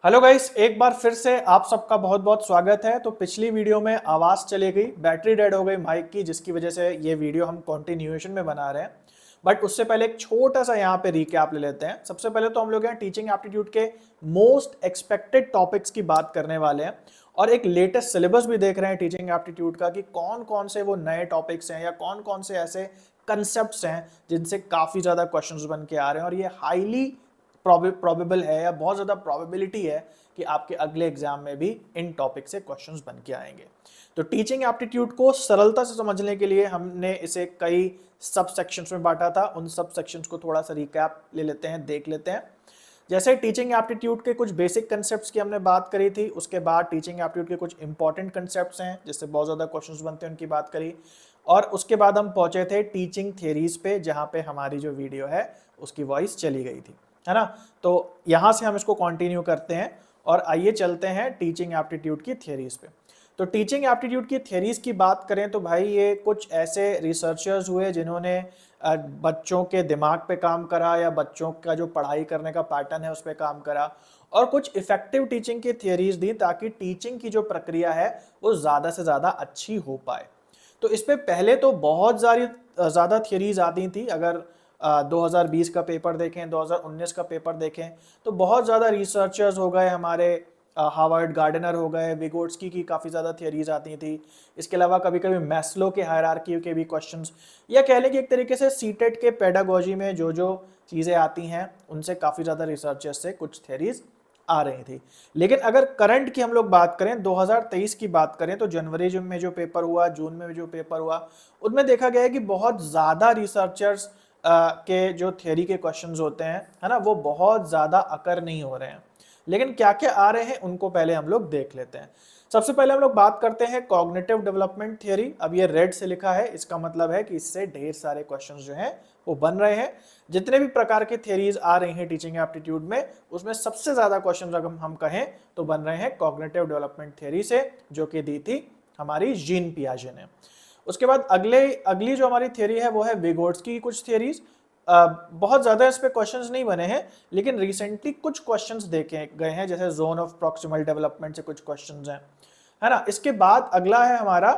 Hello guys, एक बार फिर से आप सबका बहुत बहुत स्वागत है। तो पिछली वीडियो में आवाज़ चली गई, बैटरी डेड हो गई माइक की, जिसकी वजह से ये वीडियो हम कंटिन्यूएशन में बना रहे हैं। बट उससे पहले एक छोटा सा यहाँ पे रिकैप ले लेते हैं। सबसे पहले तो हम लोग यहाँ टीचिंग एप्टीट्यूड के मोस्ट एक्सपेक्टेड टॉपिक्स की बात करने वाले हैं और एक लेटेस्ट सिलेबस भी देख रहे हैं टीचिंग एप्टीट्यूड का कि कौन कौन से वो नए टॉपिक्स हैं या कौन कौन से ऐसे कंसेप्ट हैं जिनसे काफ़ी ज़्यादा क्वेश्चंस बन के आ रहे हैं और ये हाईली प्रोबेबल है या बहुत ज़्यादा प्रोबेबिलिटी है कि आपके अगले एग्जाम में भी इन टॉपिक से क्वेश्चंस बन के आएंगे। तो टीचिंग एप्टीट्यूड को सरलता से समझने के लिए हमने इसे कई सब सेक्शंस में बांटा था। उन सब सेक्शंस को थोड़ा सा रिकैप ले लेते हैं, देख लेते हैं। जैसे टीचिंग एप्टीट्यूड के कुछ बेसिक कंसेप्ट्स की हमने बात करी थी, उसके बाद टीचिंग एप्टीट्यूड के कुछ इंपॉर्टेंट कंसेप्ट्स हैं जिससे बहुत ज़्यादा क्वेश्चंस बनते हैं, उनकी बात करी। और उसके बाद हम पहुंचे थे टीचिंग थियरीज पे, जहां पे हमारी जो वीडियो है उसकी वॉइस चली गई थी, है ना। तो यहां से हम इसको कंटिन्यू करते हैं और आइए चलते हैं टीचिंग एप्टीट्यूड की थियरीज पे। तो टीचिंग एप्टीट्यूड की थियरीज की बात करें तो भाई ये कुछ ऐसे रिसर्चर्स हुए जिन्होंने बच्चों के दिमाग पे काम करा या बच्चों का जो पढ़ाई करने का पैटर्न है उस पर काम करा और कुछ इफेक्टिव टीचिंग की थियरीज दी ताकि टीचिंग की जो प्रक्रिया है वो ज़्यादा से ज़्यादा अच्छी हो पाए। तो इस पे पहले तो बहुत ज़्यादा थियरीज आती थी। अगर 2020 का पेपर देखें, 2019 का पेपर देखें तो बहुत ज़्यादा रिसर्चर्स हो गए हमारे, हार्वर्ड गार्डनर हो गए, विगोट्स्की की काफ़ी ज़्यादा थियरीज आती थी। इसके अलावा कभी कभी मैस्लो के हायरार्की के भी क्वेश्चंस, या कह लें कि एक तरीके से सीटेट के पेडागोजी में जो जो चीज़ें आती हैं उनसे काफ़ी ज़्यादा रिसर्चर्स से कुछ थियरीज आ रही थी। लेकिन अगर करंट की हम लोग बात करें, 2023 की बात करें, तो जनवरी में जो पेपर हुआ, जून में जो पेपर हुआ, उनमें देखा गया है कि बहुत ज़्यादा रिसर्चर्स के जो थियरी के क्वेश्चंस होते हैं, है ना, वो बहुत ज़्यादा अकर नहीं हो रहे हैं। लेकिन क्या क्या आ रहे हैं उनको पहले हम लोग देख लेते हैं। सबसे पहले हम लोग बात करते हैं कॉग्निटिव डेवलपमेंट थियरी। अब ये रेड से लिखा है, इसका मतलब है कि इससे ढेर सारे क्वेश्चंस जो हैं वो बन रहे हैं। जितने भी प्रकार के थियरीज आ रही हैं टीचिंग एप्टीट्यूड में, उसमें सबसे ज्यादा क्वेश्चन अगर हम कहें तो बन रहे हैं कॉग्निटिव डेवलपमेंट थियरी से, जो कि दी थी हमारी जीन पियाजे ने। उसके बाद अगली जो हमारी थियरी है वो है विगोट्स्की की कुछ थियरीज। बहुत ज्यादा इस पे क्वेश्चंस नहीं बने हैं, लेकिन रिसेंटली कुछ क्वेश्चंस देखे गए हैं, जैसे जोन ऑफ प्रॉक्सिमल डेवलपमेंट से कुछ क्वेश्चंस हैं, है ना। इसके बाद अगला है हमारा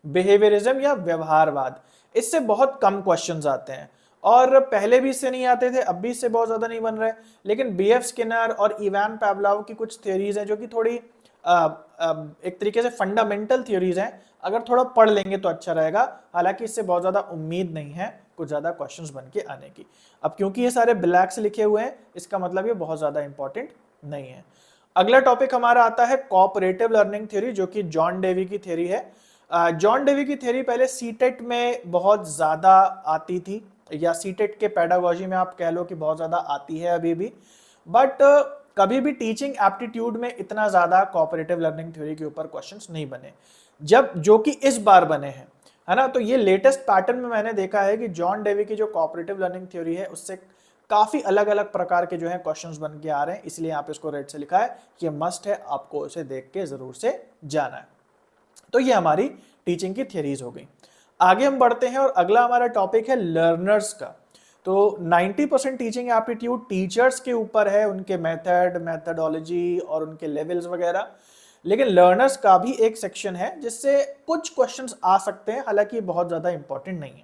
बिहेवियरिज्म या व्यवहारवाद। इससे बहुत कम क्वेश्चंस आते हैं और पहले भी इससे नहीं आते थे, अब भी इससे बहुत ज्यादा नहीं बन रहे। लेकिन बीएफ स्किनर और इवान पैवलोव की कुछ थियरीज हैं जो कि थोड़ी एक तरीके से फंडामेंटल थियरीज हैं। अगर थोड़ा पढ़ लेंगे तो अच्छा रहेगा। हालांकि इससे बहुत ज्यादा उम्मीद नहीं है कुछ ज्यादा क्वेश्चंस बन के आने की। अब क्योंकि ये सारे ब्लैक से लिखे हुए हैं, इसका मतलब ये बहुत ज्यादा इंपॉर्टेंट नहीं है। अगला टॉपिक हमारा आता है कोऑपरेटिव लर्निंग थ्योरी, जो कि जॉन डेवी की थ्योरी है। जॉन डेवी की थ्योरी पहले सीटेट में बहुत ज्यादा आती थी, या सीटेट के पेडागोजी में आप कह लो कि बहुत ज्यादा आती है अभी भी। बट कभी भी टीचिंग एप्टीट्यूड में इतना ज्यादा कोऑपरेटिव लर्निंग थ्योरी के ऊपर क्वेश्चंस नहीं बने, जब जो कि इस बार बने हैं, है ना। तो ये लेटेस्ट पैटर्न में मैंने देखा है कि जॉन डेवी की जो कोऑपरेटिव लर्निंग थ्योरी है उससे काफी अलग अलग प्रकार के जो है क्वेश्चंस बन के आ रहे हैं, इसलिए यहाँ पे इसको रेड से लिखा है कि ये मस्ट है, आपको इसे देख के जरूर से जाना है। तो ये हमारी टीचिंग की थियरीज हो गई। आगे हम बढ़ते हैं और अगला हमारा टॉपिक है लर्नर्स का। तो 90% टीचिंग एप्टीट्यूड टीचर्स के ऊपर है, उनके मेथड, मेथडोलॉजी और उनके लेवल्स वगैरह। लेकिन लर्नर्स का भी एक सेक्शन है जिससे कुछ क्वेश्चंस आ सकते हैं, हालांकि बहुत ज्यादा इंपॉर्टेंट नहीं है।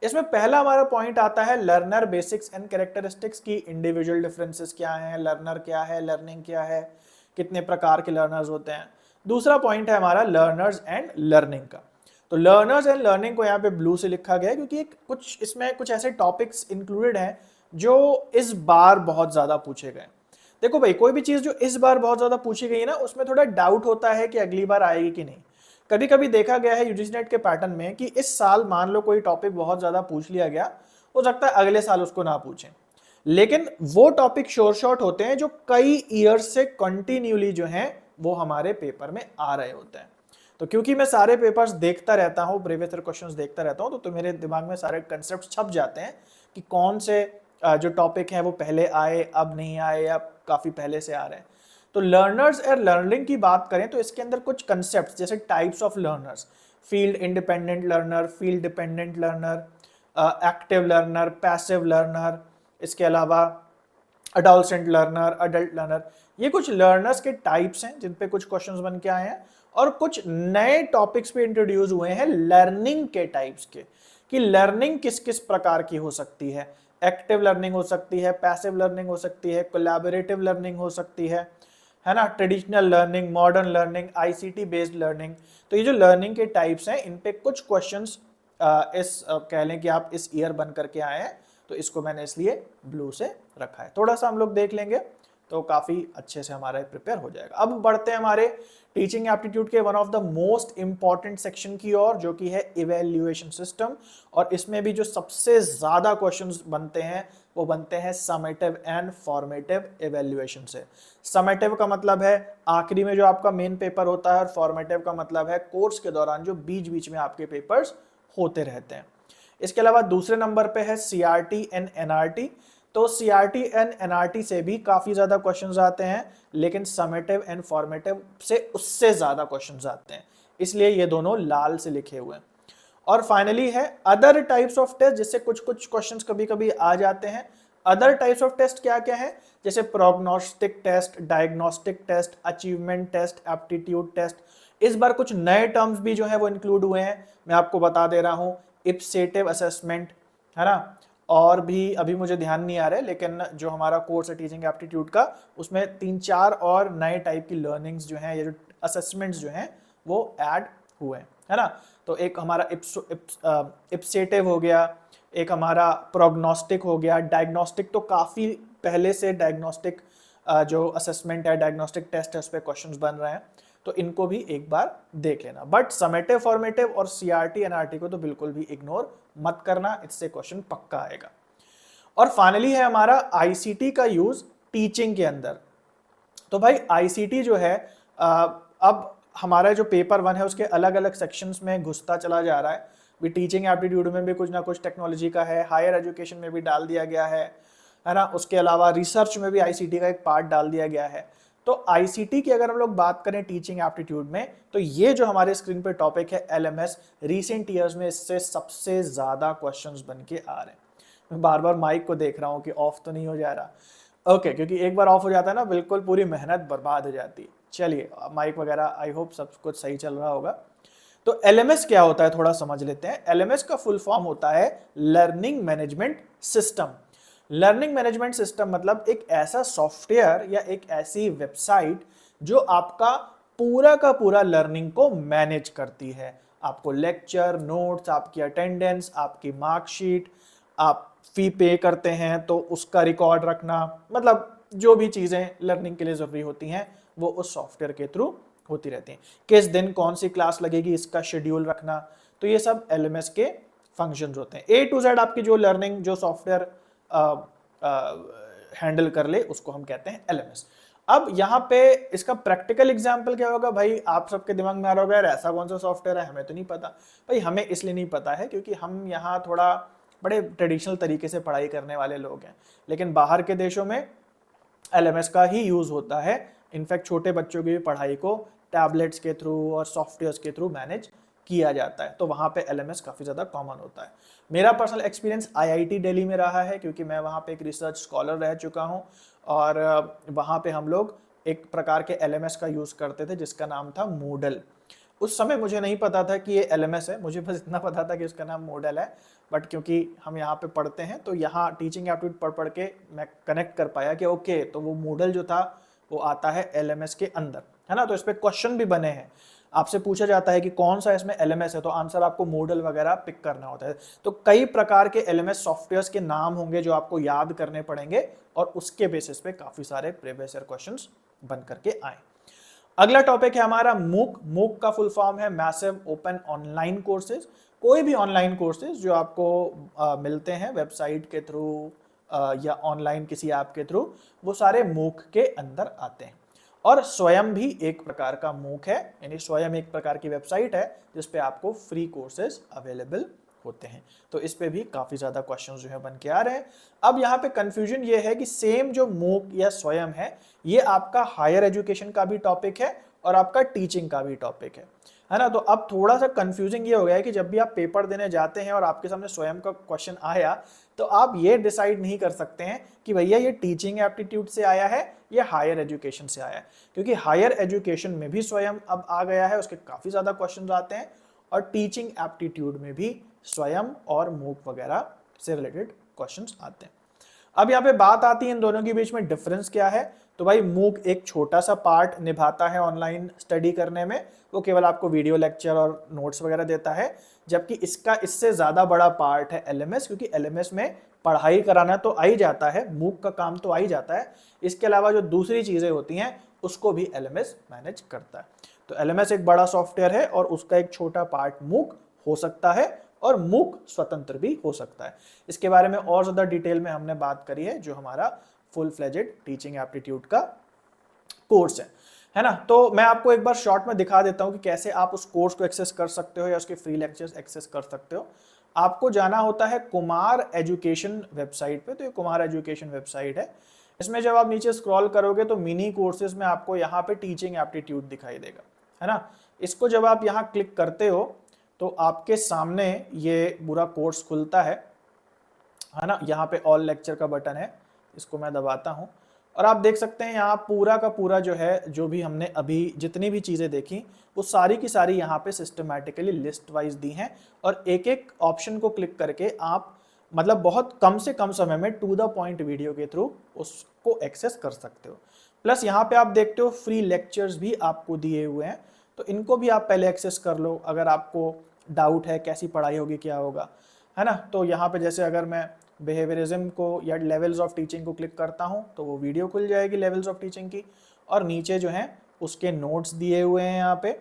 इसमें पहला हमारा पॉइंट आता है लर्नर बेसिक्स एंड कैरेक्टरिस्टिक्स की इंडिविजुअल डिफरेंसेस क्या हैं, लर्नर क्या है, लर्निंग क्या है, कितने प्रकार के लर्नर्स होते हैं। दूसरा पॉइंट है हमारा लर्नर्स एंड लर्निंग का। तो लर्नर्स एंड लर्निंग को यहाँ पे ब्लू से लिखा गया है क्योंकि कुछ इसमें कुछ ऐसे टॉपिक्स इंक्लूडेड हैं जो इस बार बहुत ज्यादा पूछे गए। देखो भाई, कोई भी चीज जो इस बार बहुत ज्यादा पूछी गई है ना, उसमें थोड़ा डाउट होता है कि अगली बार आएगी कि नहीं। कभी कभी देखा गया है यूजीसी नेट के पैटर्न में कि इस साल मान लो कोई टॉपिक बहुत ज्यादा पूछ लिया गया, हो सकता है अगले साल उसको ना पूछें। लेकिन वो टॉपिक श्योर शॉट होते हैं जो कई ईयर्स से कंटिन्यूली जो हैं वो हमारे पेपर में आ रहे होते हैं। तो क्योंकि मैं सारे पेपर्स देखता रहता हूँ, प्रीवियस ईयर क्वेश्चंस देखता रहता हूँ, तो मेरे दिमाग में सारे कंसेप्ट छप जाते हैं कि कौन से जो टॉपिक हैं वो पहले आए, अब नहीं आए, या काफी पहले से आ रहे हैं। तो लर्नर्स और लर्निंग की बात करें तो इसके अंदर कुछ कंसेप्ट जैसे types of learners, field independent learner, field dependent learner, active learner, passive learner, इसके अलावा अडोलसेंट लर्नर, अडल्ट लर्नर, ये कुछ लर्नर्स के टाइप्स हैं जिन पे कुछ क्वेश्चंस बन के आए हैं, और कुछ नए टॉपिक्स भी इंट्रोड्यूस हुए हैं लर्निंग के टाइप्स के, कि लर्निंग किस किस प्रकार की हो सकती है। एक्टिव लर्निंग हो सकती है, पैसिव लर्निंग हो सकती है, कोलैबोरेटिव लर्निंग हो सकती है ना, traditional learning, modern learning, ICT based learning. तो ये जो लर्निंग के टाइप्स हैं, इन पे कुछ क्वेश्चंस कह लें कि आप इस ईयर बन करके आए हैं, तो इसको मैंने इसलिए ब्लू से रखा है। थोड़ा सा हम लोग देख लेंगे तो काफी अच्छे से हमारा प्रिपेयर हो जाएगा। अब बढ़ते हैं हमारे टीचिंग एप्टीट्यूड के one of the most important section की ओर, जो कि है इवैल्यूएशन सिस्टम। और इसमें भी जो सबसे ज्यादा क्वेश्चंस बनते हैं वो बनते हैं समेटिव एंड फॉर्मेटिव इवैल्यूएशन से। समेटिव का मतलब है आखिरी में जो आपका मेन पेपर होता है, और फॉर्मेटिव का मतलब है कोर्स के दौरान जो बीच बीच में आपके पेपर्स होते रहते हैं। इसके अलावा दूसरे नंबर पे है सीआरटी एंड एनआरटी। तो सीआरटी एंड एनआरटी से भी काफी ज्यादा क्वेश्चंस आते हैं, लेकिन समेटिव एंड फॉर्मेटिव से उससे ज्यादा क्वेश्चंस आते हैं, इसलिए ये दोनों लाल से लिखे हुए हैं। और फाइनली है अदर टाइप्स ऑफ टेस्ट, जिससे कुछ कुछ क्वेश्चंस कभी कभी आ जाते हैं। अदर टाइप्स ऑफ टेस्ट क्या क्या है, जैसे prognostic test, diagnostic test, achievement test, aptitude test. इस बार कुछ नए टर्म्स भी जो है वो इंक्लूड हुए हैं, मैं आपको बता दे रहा हूं। इप्सेटिव असेसमेंट, है ना, और भी अभी मुझे ध्यान नहीं आ रहा है, लेकिन जो हमारा कोर्स है टीचिंग एप्टीट्यूड का, उसमें 3-4 और नए टाइप की लर्निंग्स जो हैं, ये जो असेसमेंट्स जो हैं वो ऐड हुए हैं, है ना। तो एक हमारा इप्सेटिव हो गया, एक हमारा प्रोग्नोस्टिक हो गया, डायग्नोस्टिक तो काफ़ी पहले से डायग्नोस्टिक जो असेसमेंट है, डायग्नोस्टिक टेस्ट है, उस पर क्वेश्चंस बन रहे हैं, तो इनको भी एक बार देख लेना। बट समेटिव, फॉर्मेटिव और सीआरटी एनआरटी को तो बिल्कुल भी इग्नोर मत करना, इससे क्वेश्चन पक्का आएगा। और फाइनली है हमारा आईसीटी का यूज टीचिंग के अंदर। तो भाई आईसीटी जो है अब हमारा जो पेपर 1 है उसके अलग अलग सेक्शंस में घुसता चला जा रहा है। भी टीचिंग एप्टीट्यूड में भी कुछ ना कुछ टेक्नोलॉजी का है, हायर एजुकेशन में भी डाल दिया गया है ना, उसके अलावा रिसर्च में भी आईसीटी का एक पार्ट डाल दिया गया है। तो आईसीटी की अगर हम लोग बात करें टीचिंग एप्टीट्यूड में, तो ये जो हमारे स्क्रीन पे टॉपिक है एलएमएस, रिसेंट ईयर्स में इससे सबसे ज्यादा क्वेश्चंस बन के आ रहे हैं। मैं बार बार माइक को देख रहा हूँ कि ऑफ तो नहीं हो जा रहा। ओके, क्योंकि एक बार ऑफ हो जाता है ना, बिल्कुल पूरी मेहनत बर्बाद हो जाती है। चलिए, माइक वगैरह आई होप सब कुछ सही चल रहा होगा। तो एलएमएस क्या होता है थोड़ा समझ लेते हैं। एलएमएस का फुल फॉर्म होता है learning management system. Learning management system मतलब एक ऐसा सॉफ्टवेयर या एक ऐसी वेबसाइट जो आपका पूरा का पूरा लर्निंग को मैनेज करती है। आपको लेक्चर, नोट्स, आपकी अटेंडेंस, आपकी मार्कशीट, आप फी पे करते हैं तो उसका रिकॉर्ड रखना, मतलब जो भी चीजें लर्निंग के लिए जरूरी होती हैं वो उस सॉफ्टवेयर के थ्रू होती रहती हैं। किस दिन कौन सी क्लास लगेगी इसका शेड्यूल रखना, तो ये सब एलएमएस के फंक्शंस होते हैं। ए टू जेड आपकी जो लर्निंग जो सॉफ्टवेयर हैंडल कर ले उसको हम कहते हैं एलएमएस। अब यहाँ पे इसका प्रैक्टिकल एग्जाम्पल क्या होगा भाई, आप सबके दिमाग में आ रहा होगा यार ऐसा कौन सा सॉफ्टवेयर है, हमें तो नहीं पता। भाई हमें इसलिए नहीं पता है क्योंकि हम यहाँ थोड़ा बड़े ट्रेडिशनल तरीके से पढ़ाई करने वाले लोग हैं, लेकिन बाहर के देशों में एलएमएस का ही यूज होता है। इनफैक्ट छोटे बच्चों की भी पढ़ाई को टैबलेट्स के थ्रू और सॉफ्टवेयर्स के थ्रू मैनेज किया जाता है, तो वहाँ पे एलएमएस काफ़ी ज़्यादा कॉमन होता है। मेरा पर्सनल एक्सपीरियंस आईआईटी दिल्ली में रहा है, क्योंकि मैं वहाँ पे एक रिसर्च स्कॉलर रह चुका हूँ, और वहाँ पे हम लोग एक प्रकार के एलएमएस का यूज़ करते थे जिसका नाम था मूडल। उस समय मुझे नहीं पता था कि ये एलएमएस है, मुझे बस इतना पता था कि उसका नाम मूडल है। बट क्योंकि हम यहाँ पे पढ़ते हैं तो यहाँ टीचिंग एप्टीट्यूड पढ़ पढ़ के मैं कनेक्ट कर पाया कि ओके, तो वो मूडल जो था वो आता है एलएमएस के अंदर, है ना। तो इस पे क्वेश्चन भी बने हैं, आपसे पूछा जाता है कि कौन सा इसमें एलएमएस है, तो आंसर आपको मूडल वगैरह पिक करना होता है। तो कई प्रकार के एलएमएस सॉफ्टवेयर्स के नाम होंगे जो आपको याद करने पड़ेंगे, और उसके बेसिस पे काफी सारे प्रीवियस ईयर क्वेश्चंस बन करके आए। अगला टॉपिक है हमारा मूक। मूक का फुल फॉर्म है मैसिव ओपन ऑनलाइन कोर्सेज। कोई भी ऑनलाइन कोर्सेज जो आपको मिलते हैं वेबसाइट के थ्रू या ऑनलाइन किसी ऐप के थ्रू, वो सारे मूक के अंदर आते हैं। और स्वयं भी एक प्रकार का मूक है, यानी स्वयं एक प्रकार की वेबसाइट है जिसपे आपको फ्री कोर्सेज अवेलेबल होते हैं। तो इस पे भी काफी ज्यादा क्वेश्चंस जो है बन के आ रहे हैं। अब यहाँ पे कंफ्यूजन ये है कि सेम जो मूक या स्वयं है, ये आपका हायर एजुकेशन का भी टॉपिक है और आपका टीचिंग का भी टॉपिक है है ना। तो अब थोड़ा सा कंफ्यूजिंग ये हो गया है कि जब भी आप पेपर देने जाते हैं और आपके सामने स्वयं का क्वेश्चन आया, तो आप ये डिसाइड नहीं कर सकते हैं कि भैया ये टीचिंग एप्टीट्यूड से आया है या हायर एजुकेशन से आया है, क्योंकि हायर एजुकेशन में भी स्वयं अब आ गया है, उसके काफी ज्यादा क्वेश्चन आते हैं, और टीचिंग एप्टीट्यूड में भी स्वयं और मूक वगैरह से रिलेटेड क्वेश्चंस आते हैं। अब यहाँ पे बात आती है इन दोनों के बीच में डिफरेंस क्या है। तो भाई मूक एक छोटा सा पार्ट निभाता है ऑनलाइन स्टडी करने में, वो केवल आपको वीडियो लेक्चर और नोट्स वगैरह देता है, जबकि इसका इससे ज़्यादा बड़ा पार्ट है एलएमएस, क्योंकि एलएमएस में पढ़ाई कराना तो आ ही जाता है, मूक का काम तो आ ही जाता है, इसके अलावा जो दूसरी चीज़ें होती हैं उसको भी एलएमएस मैनेज करता है। तो एलएमएस एक बड़ा सॉफ्टवेयर है और उसका एक छोटा पार्ट मूक हो सकता है, और मूक स्वतंत्र भी हो सकता है। इसके बारे में और ज़्यादा डिटेल में हमने बात करी है जो हमारा फुल फ्लेजेड टीचिंग एप्टीट्यूड का कोर्स है ना। तो मैं आपको एक बार शॉर्ट में दिखा देता हूं कि कैसे आप उस कोर्स को एक्सेस कर सकते हो या उसके फ्री लेक्चर्स एक्सेस कर सकते हो। आपको जाना होता है कुमार एजुकेशन वेबसाइट पे। तो ये कुमार एजुकेशन वेबसाइट है, इसमें जब आप नीचे स्क्रॉल करोगे तो मिनी कोर्सेज में आपको यहाँ पे टीचिंग एप्टीट्यूड दिखाई देगा, है ना। इसको जब आप यहाँ क्लिक करते हो तो आपके सामने ये पूरा कोर्स खुलता है ना। यहाँ पे ऑल लेक्चर का बटन है, इसको मैं दबाता हूँ और आप देख सकते हैं यहाँ पूरा का पूरा जो है, जो भी हमने अभी जितनी भी चीज़ें देखी वो सारी की सारी यहाँ पे सिस्टमैटिकली लिस्ट वाइज दी हैं, और एक एक ऑप्शन को क्लिक करके आप मतलब बहुत कम से कम समय में टू द पॉइंट वीडियो के थ्रू उसको एक्सेस कर सकते हो। प्लस यहाँ पे आप देखते हो फ्री लेक्चर्स भी आपको दिए हुए हैं, तो इनको भी आप पहले एक्सेस कर लो अगर आपको डाउट है कैसी पढ़ाई होगी क्या होगा, है ना। तो यहाँ पे जैसे अगर मैं बिहेवियरिज्म को या लेवल्स ऑफ टीचिंग को क्लिक करता हूँ तो वो वीडियो खुल जाएगी लेवल्स ऑफ टीचिंग की, और नीचे जो है उसके नोट्स दिए हुए हैं यहाँ पे,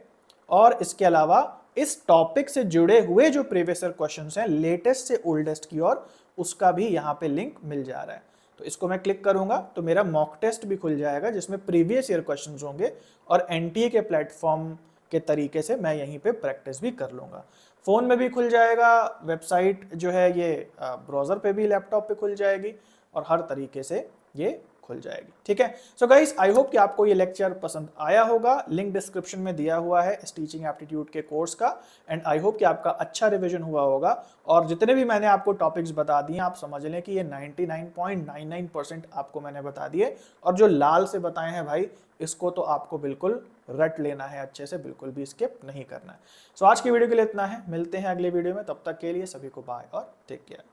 और इसके अलावा इस टॉपिक से जुड़े हुए जो प्रीवियस ईयर क्वेश्चंस हैं लेटेस्ट से ओल्डेस्ट की ओर, उसका भी यहाँ पे लिंक मिल जा रहा है। तो इसको मैं क्लिक करूंगा तो मेरा मॉक टेस्ट भी खुल जाएगा जिसमें प्रीवियस ईयर क्वेश्चंस होंगे, और एनटीए के प्लेटफॉर्म के तरीके से मैं यहीं पे प्रैक्टिस भी कर लूंगा। फ़ोन में भी खुल जाएगा, वेबसाइट जो है ये ब्राउज़र पे भी लैपटॉप पे खुल जाएगी, और हर तरीके से ये खुल जाएगी। ठीक है। सो गाइस, आई होप कि आपको ये लेक्चर पसंद आया होगा। लिंक डिस्क्रिप्शन में दिया हुआ है इस टीचिंग एप्टीट्यूड के कोर्स का, एंड आई होप कि आपका अच्छा रिवीजन हुआ होगा, और जितने भी मैंने आपको टॉपिक्स बता दिए आप समझ लें कि ये 99.99% आपको मैंने बता दिए, और जो लाल से बताए हैं भाई इसको तो आपको बिल्कुल रट लेना है अच्छे से, बिल्कुल भी स्किप नहीं करना है। सो आज की वीडियो के लिए इतना है, मिलते हैं अगले वीडियो में, तब तक के लिए सभी को बाय और टेक केयर।